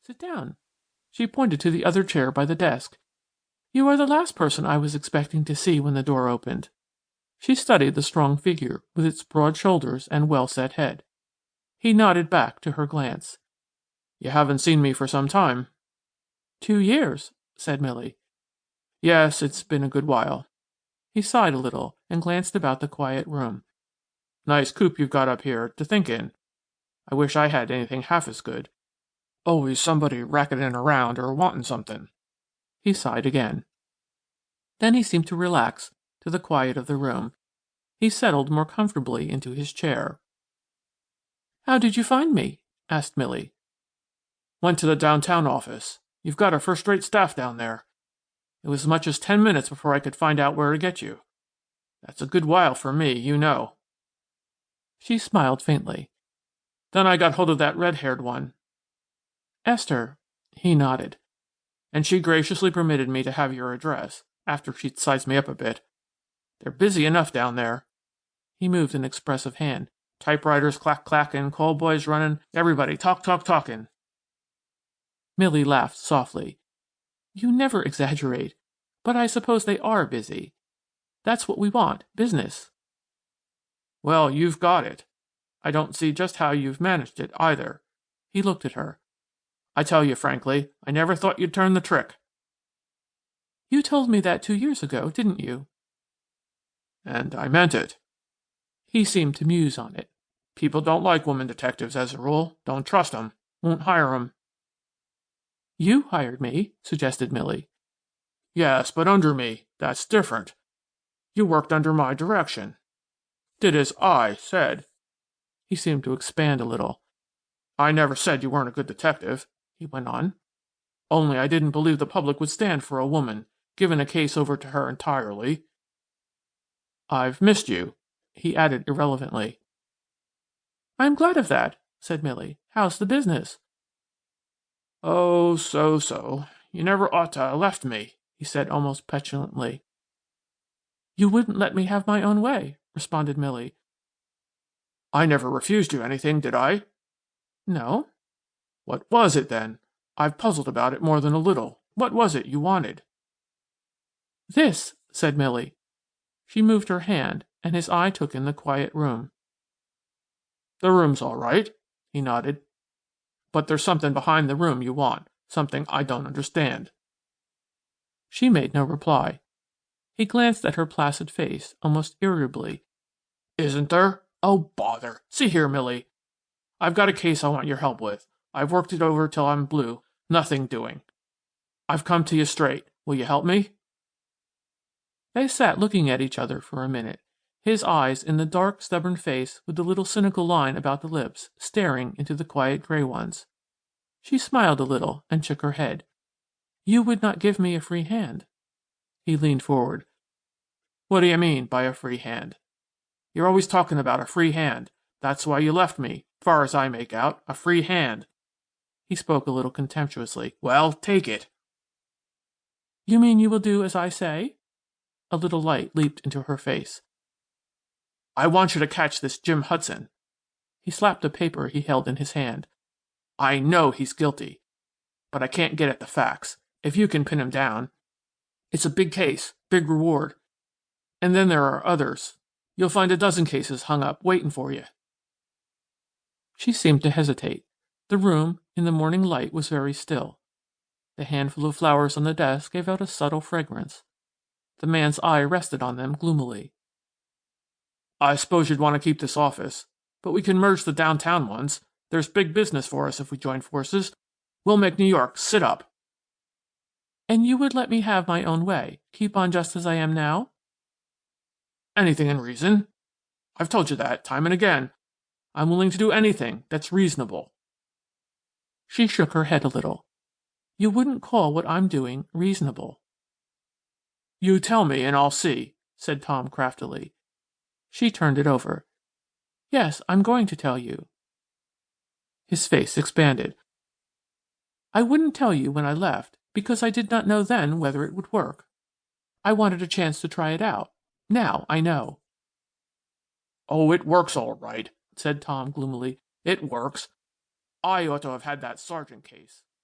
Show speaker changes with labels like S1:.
S1: Sit down." She pointed to the other chair by the desk. "You are the last person I was expecting to see when the door opened." She studied the strong figure with its broad shoulders and well-set head. He nodded back to her glance. "You haven't seen me for some time." "2 years," said Millie.
S2: "Yes, it's been a good while."
S1: He sighed a little and glanced about the quiet room.
S2: "Nice coop you've got up here to think in. I wish I had anything half as good. Always somebody racketing around or wanting something."
S1: He sighed again. Then he seemed to relax to the quiet of the room. He settled more comfortably into his chair. "How did you find me?" asked Millie.
S2: "Went to the downtown office. You've got a first-rate staff down there. It was as much as 10 minutes before I could find out where to get you. That's a good while for me, you know."
S1: She smiled faintly.
S2: "Then I got hold of that red-haired one."
S1: "Esther."
S2: He nodded. "And she graciously permitted me to have your address, after she'd sized me up a bit. They're busy enough down there."
S1: He moved an expressive hand.
S2: "Typewriters clacking, call boys running, everybody talking."
S1: Millie laughed softly. "You never exaggerate, but I suppose they are busy. That's what we want, business."
S2: "Well, you've got it. I don't see just how you've managed it, either." He looked at her. "I tell you frankly, I never thought you'd turn the trick."
S1: "You told me that 2 years ago, didn't you?"
S2: "And I meant it."
S1: He seemed to muse on it.
S2: "People don't like women detectives as a rule. Don't trust 'em. Won't hire 'em."
S1: "You hired me," suggested Millie.
S2: "Yes, but under me. That's different. You worked under my direction. Did as I said."
S1: He seemed to expand a little.
S2: "I never said you weren't a good detective," he went on. "Only I didn't believe the public would stand for a woman, giving a case over to her entirely. I've missed you," he added irrelevantly.
S1: "I'm glad of that," said Millie. "How's the business?"
S2: "Oh, so. You never ought to have left me," he said almost petulantly.
S1: "You wouldn't let me have my own way," responded Millie.
S2: "I never refused you anything, did I?"
S1: "No."
S2: "What was it, then? I've puzzled about it more than a little. What was it you wanted?"
S1: "This," said Millie. She moved her hand, and his eye took in the quiet room.
S2: "The room's all right," he nodded. "But there's something behind the room you want, something I don't understand."
S1: She made no reply. He glanced at her placid face, almost irritably.
S2: "Isn't there? Oh, bother! See here, Millie. I've got a case I want your help with. I've worked it over till I'm blue. Nothing doing. I've come to you straight. Will you help me?"
S1: They sat looking at each other for a minute, his eyes in the dark, stubborn face with the little cynical line about the lips, staring into the quiet gray ones. She smiled a little and shook her head. "You would not give me a free hand." He leaned forward.
S2: "What do you mean by a free hand? You're always talking about a free hand. That's why you left me, far as I make out, a free hand." He spoke a little contemptuously. "Well, take it."
S1: "You mean you will do as I say?" A little light leaped into her face.
S2: "I want you to catch this Jim Hudson."
S1: He slapped a paper he held in his hand.
S2: "I know he's guilty, but I can't get at the facts. If you can pin him down, it's a big case, big reward. And then there are others. You'll find a dozen cases hung up, waiting for you."
S1: She seemed to hesitate. The room, in the morning light, was very still. The handful of flowers on the desk gave out a subtle fragrance. The man's eye rested on them gloomily.
S2: "I suppose you'd want to keep this office, but we can merge the downtown ones. There's big business for us if we join forces. We'll make New York sit up."
S1: "And you would let me have my own way, keep on just as I am now?"
S2: "Anything in reason. I've told you that, time and again. I'm willing to do anything that's reasonable."
S1: She shook her head a little. "You wouldn't call what I'm doing reasonable."
S2: "You tell me and I'll see," said Tom craftily.
S1: She turned it over. "Yes, I'm going to tell you." His face expanded. "I wouldn't tell you when I left, because I did not know then whether it would work. I wanted a chance to try it out. Now I know."
S2: "Oh, it works all right," said Tom gloomily. "It works. I ought to have had that sergeant case."